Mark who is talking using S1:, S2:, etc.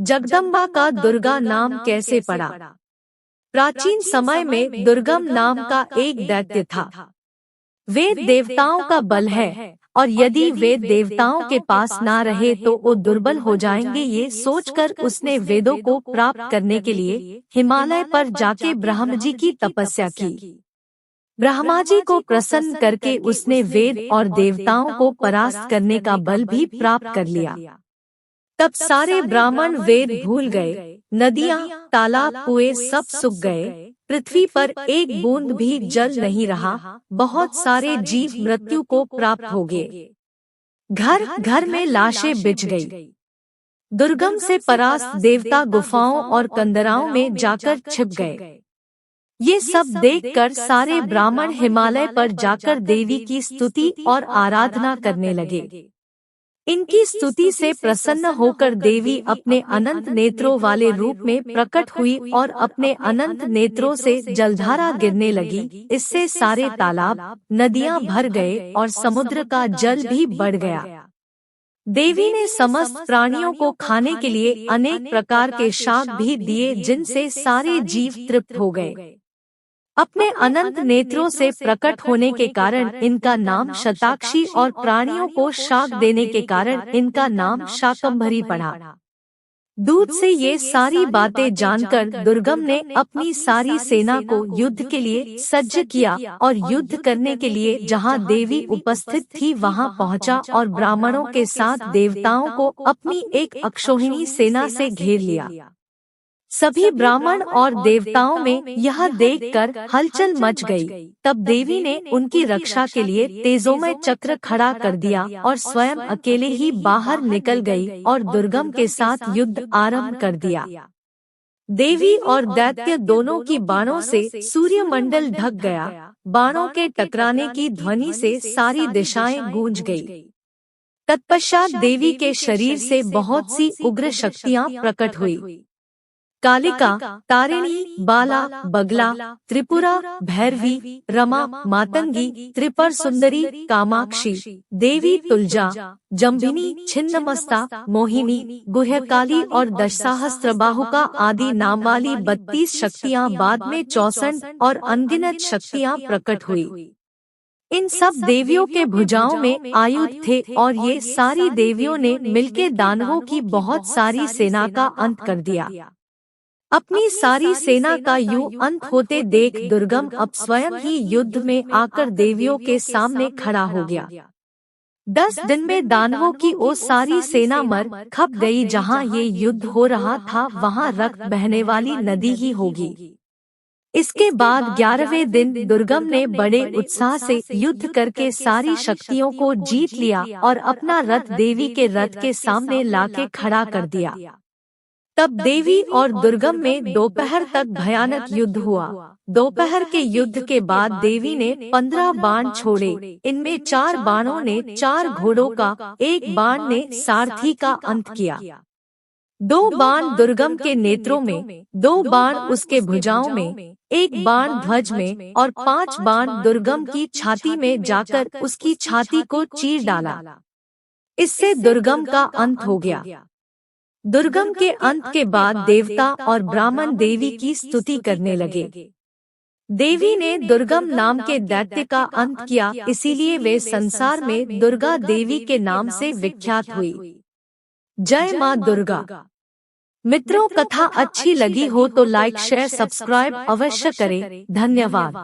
S1: जगदम्बा का दुर्गा नाम कैसे पड़ा? प्राचीन समय में दुर्गम नाम का एक दैत्य था। वेद देवताओं का बल है और यदि वेद देवताओं के पास ना रहे तो वो दुर्बल हो जाएंगे। ये सोचकर उसने वेदों को प्राप्त करने के लिए हिमालय पर जाके ब्रह्मा जी की तपस्या की। ब्रह्मा जी को प्रसन्न करके उसने वेद और देवताओं को परास्त करने का बल भी प्राप्त कर लिया। तब सारे ब्राह्मण वेद भूल गए, नदियाँ, तालाब, कुएं सब सूख गए, पृथ्वी पर एक बूंद भी जल नहीं रहा, बहुत सारे जीव मृत्यु को प्राप्त हो गए। घर घर में लाशें बिछ गई। दुर्गम से परास्त देवता गुफाओं और कंदराओं में जाकर छिप गए। ये सब देखकर सारे ब्राह्मण हिमालय पर जाकर देवी की स्तुति और आराधना करने लगे। इनकी स्तुति से प्रसन्न होकर देवी अपने अनंत नेत्रों वाले रूप में प्रकट हुई और अपने अनंत नेत्रों से जलधारा गिरने लगी। इससे सारे तालाब, नदियां भर गए और समुद्र का जल भी बढ़ गया। देवी ने समस्त प्राणियों को खाने के लिए अनेक प्रकार के शाक भी दिए, जिनसे सारे जीव तृप्त हो गए। अपने अनंत नेत्रों से प्रकट होने के कारण इनका नाम शताक्षी और प्राणियों को शाक देने के कारण इनका नाम शाकंभरी पड़ा। दूध से ये सारी बातें जानकर दुर्गम ने अपनी सारी सेना को युद्ध के लिए सज्ज किया और युद्ध करने के लिए जहां देवी उपस्थित थी वहां पहुंचा और ब्राह्मणों के साथ देवताओं को अपनी एक अक्षौहिणी सेना से घेर लिया। सभी ब्राह्मण और देवताओं में यह देखकर हलचल मच गई। तब देवी ने उनकी रक्षा के लिए तेजोमय चक्र खड़ा कर दिया और स्वयं अकेले ही बाहर निकल गई और दुर्गम के साथ युद्ध आरंभ कर दिया। देवी और दैत्य दोनों की बाणों से सूर्यमंडल ढक गया। बाणों के टकराने की ध्वनि से सारी दिशाएं गूंज गई। तत्पश्चात देवी के शरीर से बहुत सी उग्र शक्तियां प्रकट हुई। कालिका, तारिणी, बाला, बगला, त्रिपुरा, भैरवी, रमा, मातंगी, त्रिपुर सुंदरी, कामाक्षी, देवी तुलजा, जम्भिनी, छिन्नमस्ता, मोहिनी, गुह्यकाली और दशसहस्त्रबाहुका आदि नाम वाली 32 शक्तियां बाद में 64 और अनगिनत शक्तियां प्रकट हुई। इन सब देवियों के भुजाओं में आयुध थे और ये सारी देवियों ने मिलकर दानवों की बहुत सारी सेना का अंत कर दिया। अपनी सारी सेना का यूं अंत होते देख दुर्गम अब स्वयं ही युद्ध में आकर देवियों के सामने खड़ा हो गया। 10 दिन में दानवों की वो सारी सेना मर खप गई। जहां ये युद्ध हो रहा था वहां रक्त बहने वाली नदी ही होगी। इसके बाद 11वें दिन दुर्गम ने बड़े उत्साह से युद्ध करके सारी शक्तियों को जीत लिया और अपना रथ देवी के रथ के सामने लाके खड़ा कर दिया। तब देवी और दुर्गम में दोपहर तक भयानक युद्ध हुआ। दोपहर के युद्ध के बाद देवी ने 15 बाण छोड़े। इनमें 4 बाणों ने 4 घोड़ों का, 1 बाण ने सारथी का अंत किया। 2 बाण दुर्गम के नेत्रों में, 2 बाण उसके भुजाओं में, 1 बाण ध्वज में और 5 बाण दुर्गम की छाती में जाकर उसकी छाती को चीर डाला। इससे दुर्गम का अंत हो गया। दुर्गम के अंत के बाद देवता और ब्राह्मण देवी की स्तुति करने लगे। देवी ने दुर्गम नाम के दैत्य का अंत किया, इसीलिए वे संसार में दुर्गा देवी के नाम से विख्यात हुई। जय मां दुर्गा। मित्रों, कथा अच्छी लगी हो तो लाइक, शेयर, सब्सक्राइब अवश्य करें। धन्यवाद।